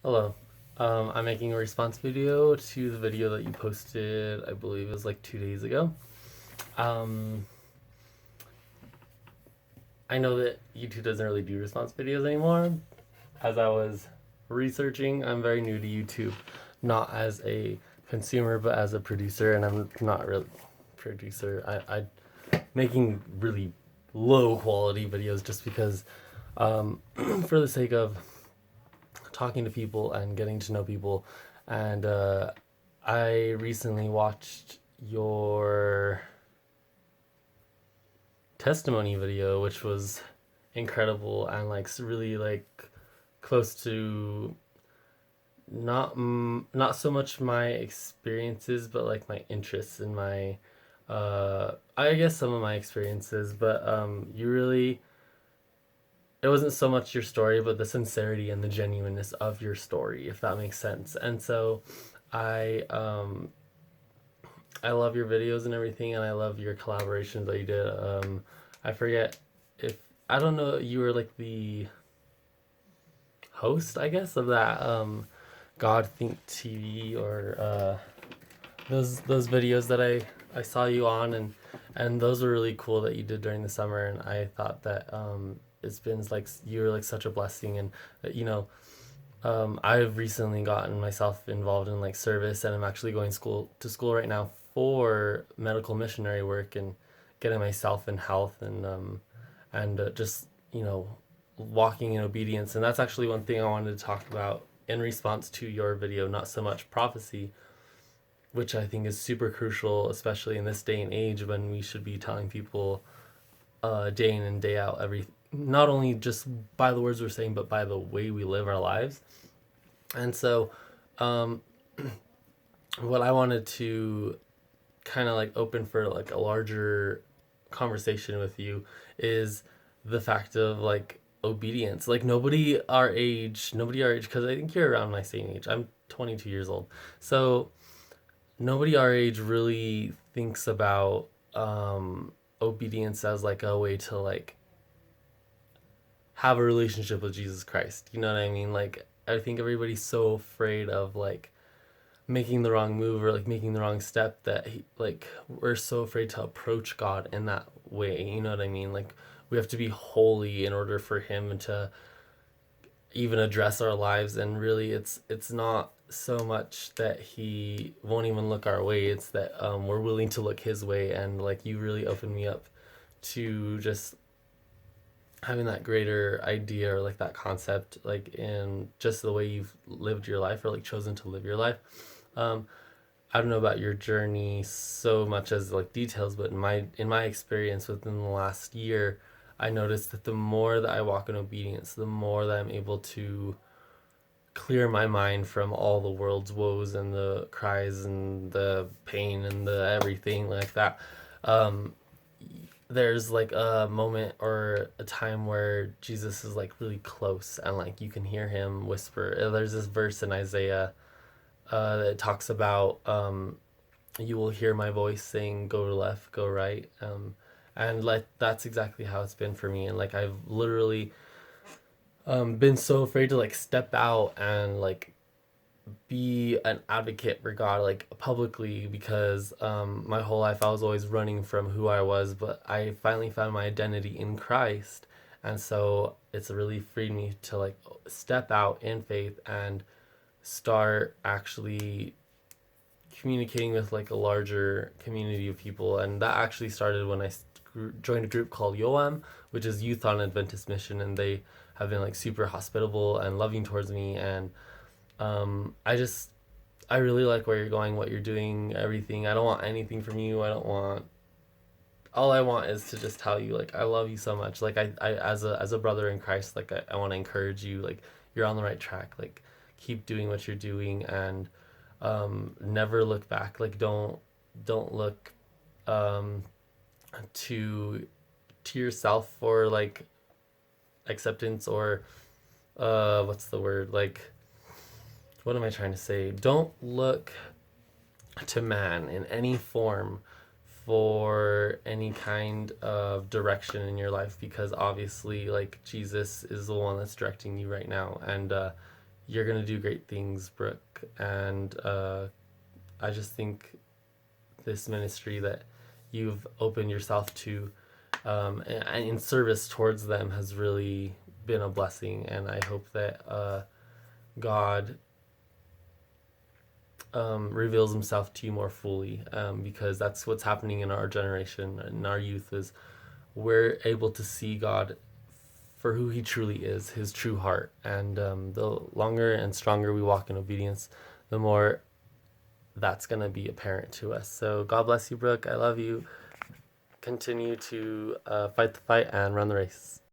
Hello. I'm making a response video to the video that you posted, I believe it was like 2 days ago. Um, I know that YouTube doesn't really do response videos anymore. As I was researching, I'm very new to YouTube, not as a consumer, but as a producer, and I'm not really producer. I making really low quality videos just because, for the sake of talking to people and getting to know people. And I recently watched your testimony video, which was incredible and like really like close to not so much my experiences, but like my interests and my I guess some of my experiences. But you really it wasn't so much your story, but the sincerity and the genuineness of your story, if that makes sense. And so, I I love your videos and everything, and I love your collaborations that you did. I forget if I don't know you were like the host, I guess, of that God Think TV or those videos that I saw you on, and those were really cool that you did during the summer, and I thought that it's been like you were like such a blessing, and you know I've recently gotten myself involved in like service, and I'm actually going school right now for medical missionary work and getting myself in health and just walking in obedience. And that's actually one thing I wanted to talk about in response to your video, not so much prophecy, which I think is super crucial, especially in this day and age when we should be telling people day in and day out every not only just by the words we're saying, but by the way we live our lives. And so, um, what I wanted to kind of like open for like a larger conversation with you is the fact of like obedience. Like nobody our age, because I think you're around my same age. I'm 22 years old. So nobody our age really thinks about obedience as like a way to like have a relationship with Jesus Christ. You know what I mean? Like I think everybody's so afraid of like making the wrong move or like making the wrong step that like we're so afraid to approach God in that way. You know what I mean? Like we have to be holy in order for him to even address our lives, and really it's not so much that he won't even look our way, it's that we're willing to look his way. And like you really opened me up to just having that greater idea or like that concept, like in just the way you've lived your life or like chosen to live your life. um I don't know about your journey so much as like details, but in my experience within the last year, I noticed that the more that I walk in obedience, the more that I'm able to clear my mind from all the world's woes and the cries and the pain and the everything like that. Um, there's like a moment or a time where Jesus is like really close and like you can hear him whisper. There's this verse in Isaiah that talks about you will hear my voice saying go to left, go right. And like that's exactly how it's been for me. And like I've literally been so afraid to like step out and like be an advocate for God like publicly, because my whole life I was always running from who I was, but I finally found my identity in Christ. And so it's really freed me to like step out in faith and start actually communicating with like a larger community of people. And that actually started when I joined a group called YOAM, which is Youth on Adventist Mission, and they have been like super hospitable and loving towards me. And I really like where you're going, what you're doing, everything. I don't want anything from you. I don't want all I want is to just tell you like I love you so much. Like I as a brother in Christ, like I want to encourage you, like you're on the right track. Like keep doing what you're doing, and never look back. Like don't look um to yourself for like acceptance or what's the word, like what am I trying to say? Don't look to man in any form for any kind of direction in your life, because obviously like Jesus is the one that's directing you right now. And you're gonna do great things, Brooke. And I just think this ministry that you've opened yourself to, and in service towards them, has really been a blessing. And I hope that God reveals himself to you more fully, because that's what's happening in our generation, in our youth, is we're able to see God for who he truly is, his true heart. And the longer and stronger we walk in obedience, the more that's going to be apparent to us. So God bless you, Brooke. I love you. Continue to fight the fight and run the race.